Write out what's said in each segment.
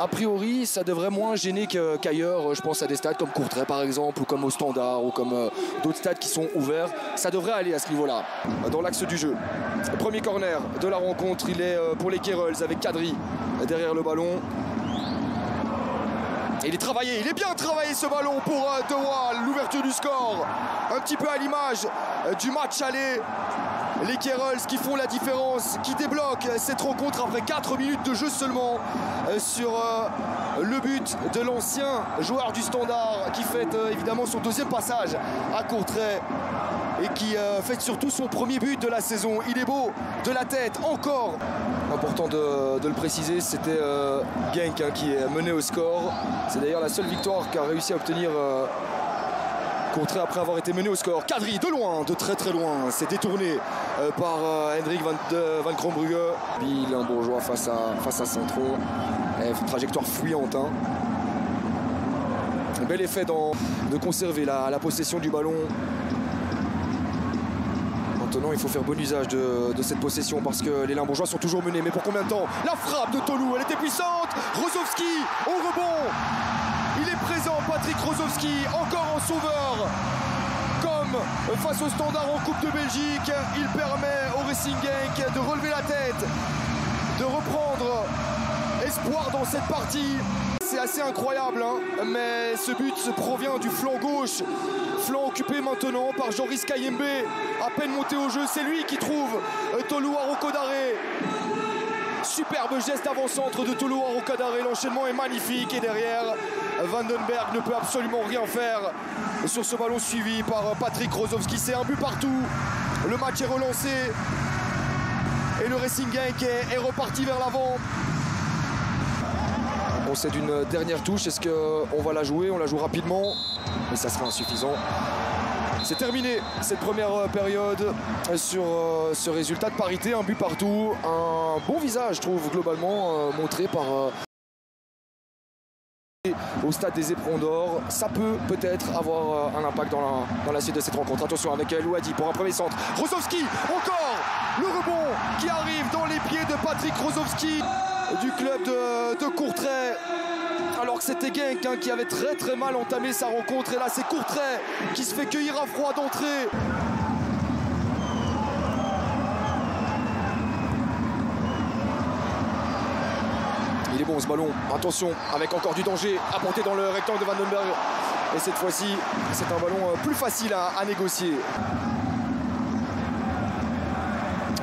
A priori, ça devrait moins gêner qu'ailleurs. Je pense à des stades comme Courtrai par exemple, ou comme au Standard, ou comme d'autres stades qui sont ouverts. Ça devrait aller à ce niveau-là, dans l'axe du jeu. Premier corner de la rencontre, il est pour les Kerels avec Kadri derrière le ballon. Et il est travaillé, il est bien travaillé ce ballon pour De Waal, l'ouverture du score. Un petit peu à l'image du match aller. Les Kerels qui font la différence, qui débloquent cette rencontre après 4 minutes de jeu seulement sur le but de l'ancien joueur du Standard qui fait évidemment son deuxième passage à Courtrai et qui fait surtout son premier but de la saison. Il est beau, de la tête, encore. Important de le préciser, c'était Genk qui est mené au score. C'est d'ailleurs la seule victoire qu'a réussi à obtenir Courtrai après avoir été mené au score. Kadri de loin, de très très loin, c'est détourné par Hendrik van Krombrugge. Puis un bourgeois face à Centron. Trajectoire fuyante. Hein. Bel effet de conserver la possession du ballon. Maintenant, il faut faire bon usage de cette possession parce que les Limbourgeois sont toujours menés. Mais pour combien de temps? La frappe de Tolu, elle était puissante. Rozovski au rebond. Il est présent, Patrick Rozovski, encore en sauveur. Comme face au Standard en Coupe de Belgique, il permet au Racing Genk de relever la tête, de reprendre espoir dans cette partie. C'est assez incroyable, hein, mais ce but provient du flanc gauche. Flanc occupé maintenant par Joris Kayembe, à peine monté au jeu. C'est lui qui trouve Tolu Arokodare. Superbe geste avant-centre de Tolu Arokodare. L'enchaînement est magnifique et derrière, Vandenberg ne peut absolument rien faire sur ce ballon suivi par Patrick Rozovski. C'est un but partout. Le match est relancé et le Racing Genk est reparti vers l'avant. On sait d'une dernière touche. Est-ce qu'on va la jouer? On la joue rapidement, mais ça sera insuffisant. C'est terminé cette première période sur ce résultat de parité, un but partout. Un bon visage, je trouve, globalement, montré par au stade des Éperons d'Or. Ça peut peut-être avoir un impact dans la suite de cette rencontre. Attention avec Louadi pour un premier centre. Rozovski, encore le rebond qui arrive dans les pieds de Patrick Rozovski du club de Courtrai. Alors que c'était Genk qui avait très très mal entamé sa rencontre. Et là c'est Courtrai qui se fait cueillir à froid d'entrée. Il est bon ce ballon. Attention, avec encore du danger apporté dans le rectangle de Vandenberg. Et cette fois-ci, c'est un ballon plus facile à négocier.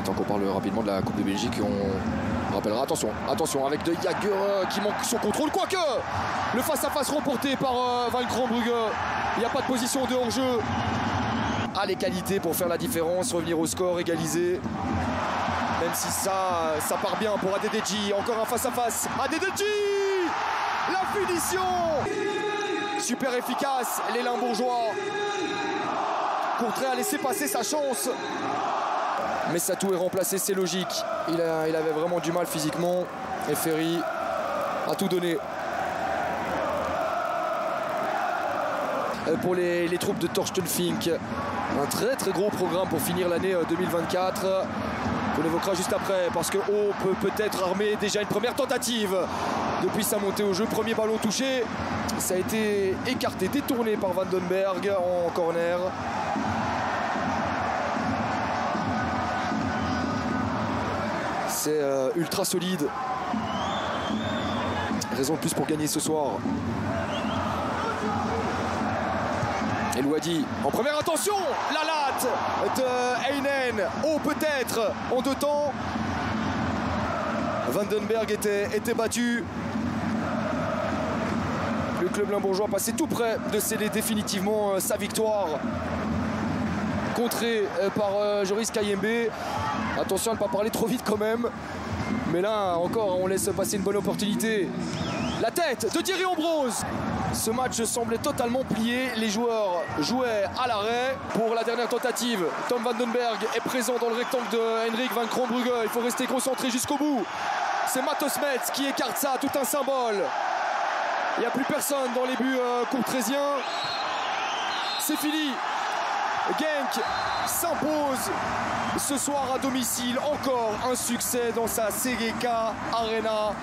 Tant qu'on parle rapidement de la Coupe de Belgique, on rappellera, attention avec De Jager qui manque son contrôle, quoique le face-à-face remporté par Van Krombrugge. Il n'y a pas de position de hors-jeu. A les qualités pour faire la différence, revenir au score, égaliser. Même si ça part bien pour Adedeji. Encore un face-à-face. Adedeji, la finition. Super efficace, les Limbourgeois. Courtrai a laissé passer sa chance. Mais Satou est remplacé, c'est logique. Il avait vraiment du mal physiquement. Et Ferry a tout donné. Pour les troupes de Thorsten Fink. Un très très gros programme pour finir l'année 2024. On évoquera juste après parce que O peut-être armer déjà une première tentative depuis sa montée au jeu. Premier ballon touché. Ça a été écarté, détourné par Vandenberg en corner. C'est ultra solide. Raison de plus pour gagner ce soir. Et Louadi en première attention. La latte de Heinen. Oh, peut-être en deux temps. Vandenberg était battu. Le club limbourgeois passait tout près de sceller définitivement sa victoire. Contré par Joris Kayembe. Attention à ne pas parler trop vite quand même. Mais là encore on laisse passer une bonne opportunité. La tête de Thierry Ambrose. Ce match semblait totalement plié. Les joueurs jouaient à l'arrêt. Pour la dernière tentative, Tom Vandenberg est présent dans le rectangle de Hendrik van Krombrugge. Il faut rester concentré jusqu'au bout. C'est Matos Metz qui écarte ça, tout un symbole. Il n'y a plus personne dans les buts courtrésiens. C'est fini. Genk s'impose ce soir à domicile. Encore un succès dans sa Segeka Arena.